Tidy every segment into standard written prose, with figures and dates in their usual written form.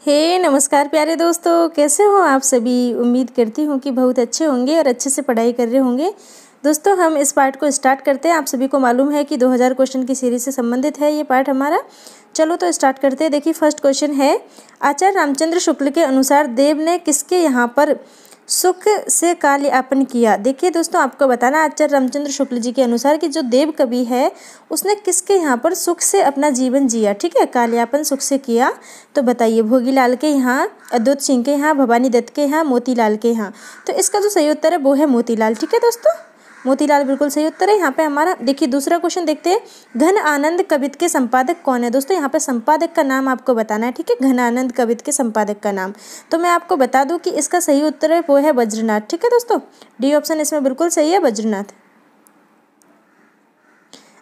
नमस्कार प्यारे दोस्तों, कैसे हो आप सभी। उम्मीद करती हूँ कि बहुत अच्छे होंगे और अच्छे से पढ़ाई कर रहे होंगे। दोस्तों हम इस पार्ट को स्टार्ट करते हैं। आप सभी को मालूम है कि 2000 क्वेश्चन की सीरीज से संबंधित है ये पार्ट हमारा। चलो तो स्टार्ट करते हैं। देखिए फर्स्ट क्वेश्चन है, आचार्य रामचंद्र शुक्ल के अनुसार देव ने किसके यहाँ पर सुख से काल यापन किया। देखिए दोस्तों आपको बताना, आचार्य रामचंद्र शुक्ल जी के अनुसार कि जो देव कवि है उसने किसके यहाँ पर सुख से अपना जीवन जिया। ठीक है, काल यापन सुख से किया। तो बताइए, भोगीलाल के यहाँ, अद्वैत सिंह के यहाँ, भवानी दत्त के यहाँ, मोतीलाल के यहाँ। तो इसका जो सही उत्तर है वो है मोतीलाल। ठीक है दोस्तों, मोतीलाल बिल्कुल सही उत्तर है यहाँ पे हमारा। देखिए दूसरा क्वेश्चन देखते हैं, घन आनंद कवित के संपादक कौन है। दोस्तों यहाँ पे संपादक का नाम आपको बताना है। ठीक है, घन आनंद कवित के संपादक का नाम। तो मैं आपको बता दूं कि इसका सही उत्तर है वो है वज्रनाथ। ठीक है दोस्तों, डी ऑप्शन इसमें बिल्कुल सही है, वज्रनाथ।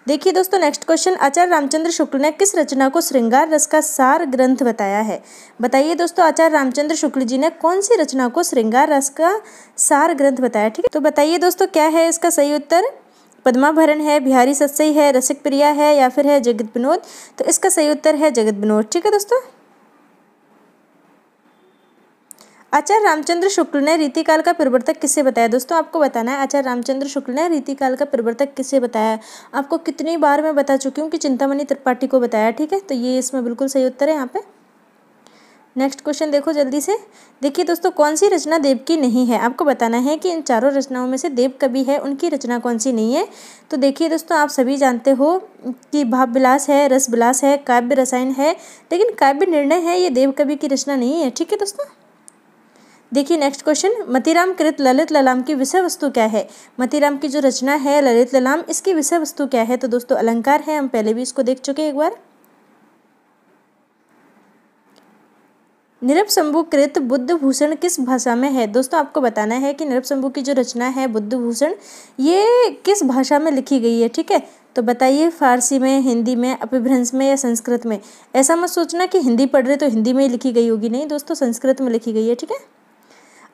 देखिए दोस्तों नेक्स्ट क्वेश्चन, आचार्य रामचंद्र शुक्ल ने किस रचना को श्रृंगार रस का सार ग्रंथ बताया है। बताइए दोस्तों, आचार्य रामचंद्र शुक्ल जी ने कौन सी रचना को श्रृंगार रस का सार ग्रंथ बताया। ठीक है, तो बताइए दोस्तों क्या है इसका सही उत्तर। पद्माभरण है, बिहारी सत्सई है, रसिक प्रिया है या फिर है जगत विनोद। तो इसका सही उत्तर है जगत विनोद। ठीक है दोस्तों, आचार्य रामचंद्र शुक्ल ने रीतिकाल का प्रवर्तक किसे बताया। दोस्तों आपको बताना है, आचार्य रामचंद्र शुक्ल ने रीतिकाल का प्रवर्तक किसे बताया। आपको कितनी बार मैं बता चुकी हूँ कि चिंतामणि त्रिपाठी को बताया। ठीक है, तो ये इसमें बिल्कुल सही उत्तर है यहाँ पे। नेक्स्ट क्वेश्चन देखो जल्दी से। देखिए दोस्तों, कौन सी रचना देव की नहीं है। आपको बताना है कि इन चारों रचनाओं में से देव कवि है, उनकी रचना कौन सी नहीं है। तो देखिए दोस्तों, आप सभी जानते हो कि भाव विलास है, रस विलास है, काव्य रसायन है, लेकिन काव्य निर्णय है ये देव कवि की रचना नहीं है। ठीक है दोस्तों, देखिए नेक्स्ट क्वेश्चन, मतीराम कृत ललित ललाम की विषय वस्तु क्या है। मतीराम की जो रचना है ललित ललाम, इसकी विषय वस्तु क्या है। तो दोस्तों अलंकार है, हम पहले भी इसको देख चुके हैं एक बार। निरपशंभु कृत बुद्ध भूषण किस भाषा में है। दोस्तों आपको बताना है कि निरपशंभु की जो रचना है बुद्ध भूषण, ये किस भाषा में लिखी गई है। ठीक है, तो बताइए फारसी में, हिंदी में, अपभ्रंश में या संस्कृत में। ऐसा मत सोचना कि हिंदी पढ़ रहे तो हिंदी में ही लिखी गई होगी, नहीं दोस्तों संस्कृत में लिखी गई है। ठीक है,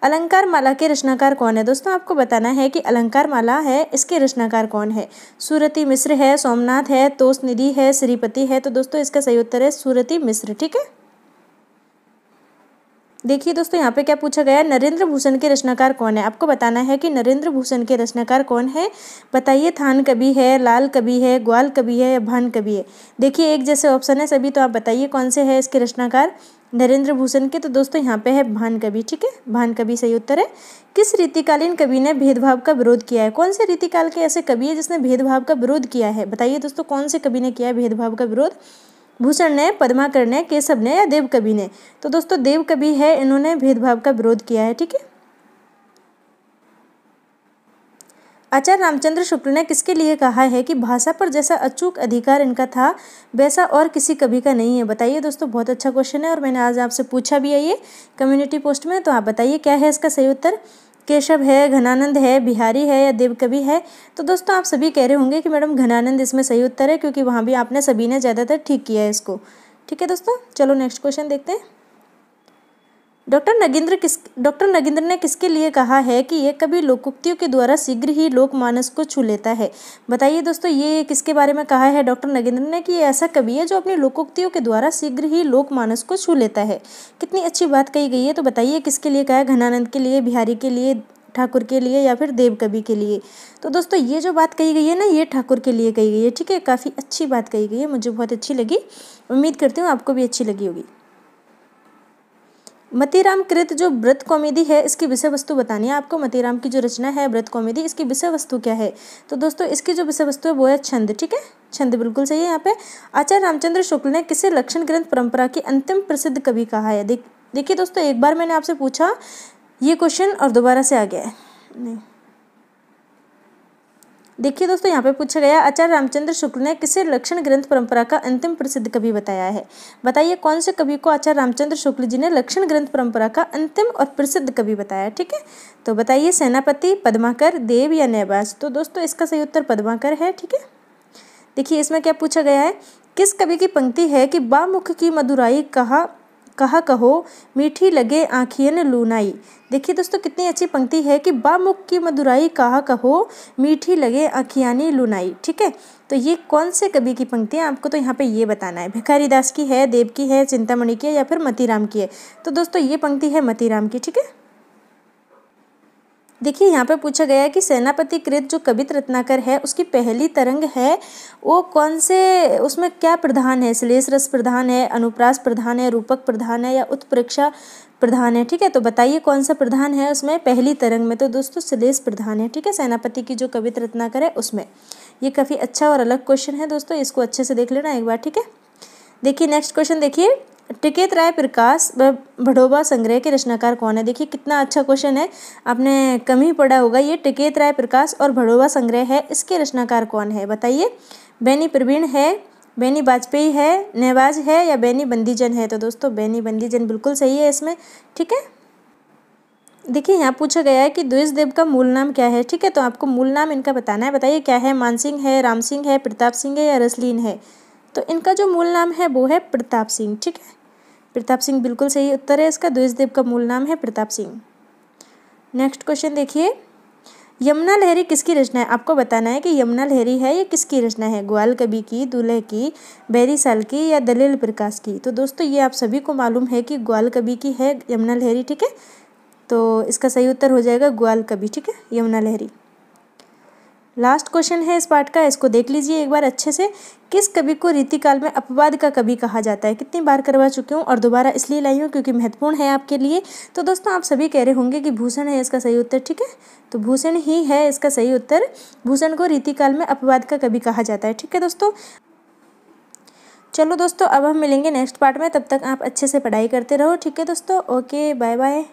अलंकार माला के रचनाकार कौन है। दोस्तों आपको बताना है कि अलंकार माला है, इसके रचनाकार कौन है। सुरति मिश्र है, सोमनाथ है, तोष निधि है, श्रीपति है। तो दोस्तों इसका सही उत्तर है सुरति मिश्र। ठीक है, देखिए दोस्तों यहाँ पे क्या पूछा गया है, नरेंद्र भूषण के रचनाकार कौन है। आपको बताना है कि नरेंद्र भूषण के रचनाकार कौन है। बताइए, थान कवि है, लाल कवि है, ग्वाल कवि है या भान कवि है। देखिए एक जैसे ऑप्शन है सभी, तो आप बताइए कौन से है इसके रचनाकार नरेंद्र भूषण के। तो दोस्तों यहाँ पे है भान कवि। ठीक है, भान कवि सही उत्तर है। किस रीतिकालीन कवि ने भेदभाव का विरोध किया है। कौन से रीतिकाल के ऐसे कवि है जिसने भेदभाव का विरोध किया है। बताइए दोस्तों कौन से कवि ने किया है भेदभाव का विरोध। भूषण ने, पद्माकर ने, केशव ने या देव कवि ने। तो दोस्तों देव कवि है, इन्होंने भेदभाव का विरोध किया है। ठीक है, आचार्य रामचंद्र शुक्ल ने किसके लिए कहा है कि भाषा पर जैसा अचूक अधिकार इनका था वैसा और किसी कवि का नहीं है। बताइए दोस्तों, बहुत अच्छा क्वेश्चन है और मैंने आज आपसे पूछा भी है ये कम्युनिटी पोस्ट में। तो आप बताइए क्या है इसका सही उत्तर। केशव है, घनानंद है, बिहारी है या देव कवि है। तो दोस्तों आप सभी कह रहे होंगे कि मैडम घनानंद इसमें सही उत्तर है, क्योंकि वहाँ भी आपने सभी ने ज़्यादातर ठीक किया है इसको। ठीक है दोस्तों, चलो नेक्स्ट क्वेश्चन देखते हैं। डॉक्टर नगेंद्र ने किसके लिए कहा है कि ये कवि लोकोक्तियों के द्वारा शीघ्र ही लोकमानस को छू लेता है। बताइए दोस्तों ये किसके बारे में कहा है डॉक्टर नगेंद्र ने कि ये ऐसा कवि है जो अपनी लोकोक्तियों के द्वारा शीघ्र ही लोकमानस को छू लेता है। कितनी अच्छी बात कही गई है। तो बताइए किसके लिए कहा है, घनानंद के लिए, बिहारी के लिए, ठाकुर के लिए या फिर देव कवि के लिए। तो दोस्तों ये जो बात कही गई है ना, ये ठाकुर के लिए कही गई है। ठीक है, काफ़ी अच्छी बात कही गई है, मुझे बहुत अच्छी लगी, उम्मीद करती हूँ आपको भी अच्छी लगी होगी। मतीराम कृत जो व्रत कॉमेडी है, इसकी विषय वस्तु बतानी है आपको। मतीराम की जो रचना है व्रत कॉमेडी, इसकी विषय वस्तु क्या है। तो दोस्तों इसकी जो विषय वस्तु है वो है छंद। ठीक है, छंद बिल्कुल सही है यहाँ पे। आचार्य रामचंद्र शुक्ल ने किसे लक्षण ग्रंथ परंपरा की अंतिम प्रसिद्ध कवि कहा है। देखिए दोस्तों, एक बार मैंने आपसे पूछा ये क्वेश्चन और दोबारा से आ गया है। नहीं, देखिए दोस्तों यहाँ पे पूछा गया, आचार्य रामचंद्र शुक्ल ने किसे लक्षण ग्रंथ परंपरा का अंतिम प्रसिद्ध कवि बताया है। बताइए कौन से कवि को आचार्य रामचंद्र शुक्ल जी ने लक्षण ग्रंथ परंपरा का अंतिम और प्रसिद्ध कवि बताया। ठीक है, तो बताइए सेनापति, पद्माकर, देव या नैबाज। तो दोस्तों इसका सही उत्तर पद्माकर है। ठीक है, देखिए इसमें क्या पूछा गया है, किस कवि की पंक्ति है कि बामुख की मधुराई कहा कहा कहो, मीठी लगे आँखियन लूनाई। देखिए दोस्तों कितनी अच्छी पंक्ति है कि बामुख की मधुराई कहा कहो, मीठी लगे आँखियानी लुनाई। ठीक है, तो ये कौन से कवि की पंक्ति है आपको तो यहाँ पे ये बताना है। भिखारी दास की है, देव की है, चिंतामणि की है या फिर मतीराम की है। तो दोस्तों ये पंक्ति है मतीराम की। ठीक है, देखिए यहाँ पे पूछा गया है कि सेनापति कृत जो कवित रत्नाकर है उसकी पहली तरंग है वो कौन से, उसमें क्या प्रधान है, श्लेष रस प्रधान है, अनुप्रास प्रधान है, रूपक प्रधान है या उत्प्रेक्षा प्रधान है। ठीक है, तो बताइए कौन सा प्रधान है उसमें पहली तरंग में। तो दोस्तों श्लेष प्रधान है। ठीक है, सेनापति की जो कवित रत्नाकर है उसमें। ये काफ़ी अच्छा और अलग क्वेश्चन है दोस्तों, इसको अच्छे से देख लेना एक बार। ठीक है, देखिए नेक्स्ट क्वेश्चन देखिए, टिकैत राय प्रकाश व भड़ोबा संग्रह के रचनाकार कौन है। देखिए कितना अच्छा क्वेश्चन है, आपने कम ही पढ़ा होगा। ये टिकैत राय प्रकाश और भड़ोबा संग्रह है, इसके रचनाकार कौन है बताइए। बेनी प्रवीण है, बेनी वाजपेयी है, नेवाज है या बेनी बंदीजन है। तो दोस्तों बेनी बंदीजन बिल्कुल सही है इसमें। ठीक है, देखिए यहाँ पूछा गया है कि द्विजदेव का मूल नाम क्या है। ठीक है, तो आपको मूल नाम इनका बताना है। बताइए क्या है, मानसिंह है, राम सिंह है, प्रताप सिंह है या रसलीन है। तो इनका जो मूल नाम है वो है प्रताप सिंह। ठीक है, प्रताप सिंह बिल्कुल सही उत्तर है इसका। द्विजदेव का मूल नाम है प्रताप सिंह। नेक्स्ट क्वेश्चन देखिए, यमुना लहरी किसकी रचना है। आपको बताना है कि यमुना लहरी है ये किसकी रचना है, ग्वाल कवि की, दूल्हे की, बैरीसाल की या दलील प्रकाश की। तो दोस्तों ये आप सभी को मालूम है कि ग्वाल कवि की है यमुना लहरी। ठीक है, तो इसका सही उत्तर हो जाएगा ग्वाल कवि। ठीक है, यमुना लहरी। लास्ट क्वेश्चन है इस पार्ट का, इसको देख लीजिए एक बार अच्छे से। किस कवि को रीतिकाल में अपवाद का कवि कहा जाता है। कितनी बार करवा चुकी हूँ और दोबारा इसलिए लाई हूँ क्योंकि महत्वपूर्ण है आपके लिए। तो दोस्तों आप सभी कह रहे होंगे कि भूषण है इसका सही उत्तर। ठीक है, तो भूषण ही है इसका सही उत्तर। भूषण को रीतिकाल में अपवाद का कवि कहा जाता है। ठीक है दोस्तों, चलो दोस्तों अब हम मिलेंगे नेक्स्ट पार्ट में, तब तक आप अच्छे से पढ़ाई करते रहो। ठीक है दोस्तों, ओके बाय बाय।